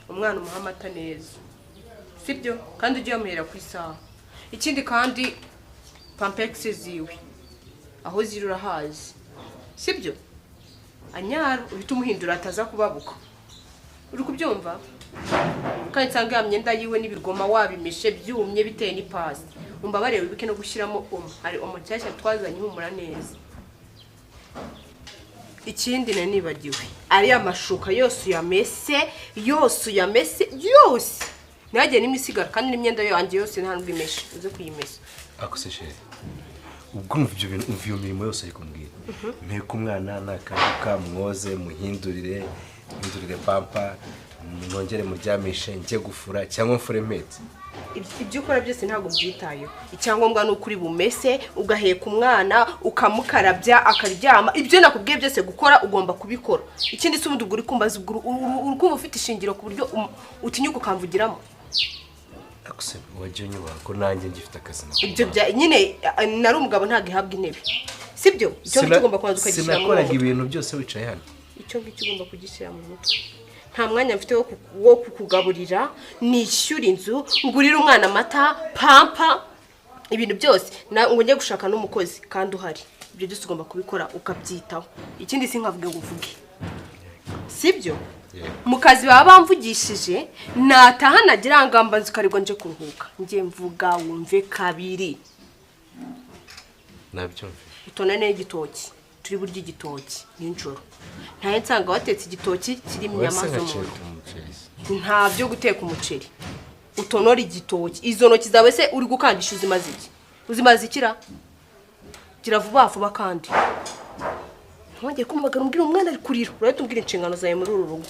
umwana umuha amata neza sibyo kandi ujye yamuhera ku isaha ikindi kandi pampex ziwe aho ziri urahazi sibyo anyara uhita umuhindura ataza kubabuka uri kubyumva kandi nsanga ya myenda yiwe n'ibirgoma wabimeshe byumye biteye n'ipasi umba bareba ibike no gushyiramo hari umucyashya twazanye humura neza ikindi nibagiwe ari amashuka yose uyamese yose nagiye n'imisigara kandi n'imyenda yanjye yose nta n'ubimeshe uze kuyimesa akose chere ubwo mvyo bintu mvyo mirimo yose ariko mbwira mpeka umwana nakaruka mwoze muhindurire pampa nongere muryamishe njye gufura cyangwa mfuremete ibyo ukora byose ntago byitayeho icyangombwa no kuri bumese ugaheka umwana ukamukarabya akaryama ibyo nakubwiye byose gukora ugomba kubikora ikindi se ubundi uguri kumbaza urukumva ufite ishingiro ku buryo utinyuka ukamvugiramo akose waje nyuba ko nanjye ngifite akazi ibyo bya nyine nari umugabo ntago ihabwa intebe sibyo icyo ugomba kubanza ukagishyira mu sinakoraga ibintu byose wicaye hano icyo ngicyo ugomba kugishyira mu mutwe nta mwanya mfite wo kukugaburira nishyura inzu ngurira umwana amata pampa ibintu byose ngo njye gushaka n'umukozi kandi uhari ibyo byose ugomba kubikora ukabyitaho ikindi sinkavuge ngo uvuge sibyo mu kazi baba bamvugishije nataha nagira ngamba nzikarirwa nje kuruhuka njye mvuga wumve kabiri nabyumve utonane igitoki turi burya igitoki ninjoro ntaye nsanga watetse igitoki kirimo inyama z'umuntu nta byo guteka umuceri utonora igitoki izo ntoki zawe se uri gukandisha uzimaze ikira gira vuba kandi ntongeye kumubagara umbwira umwana ari kurira urahita umbwira inshingano zawe muri uru rugo.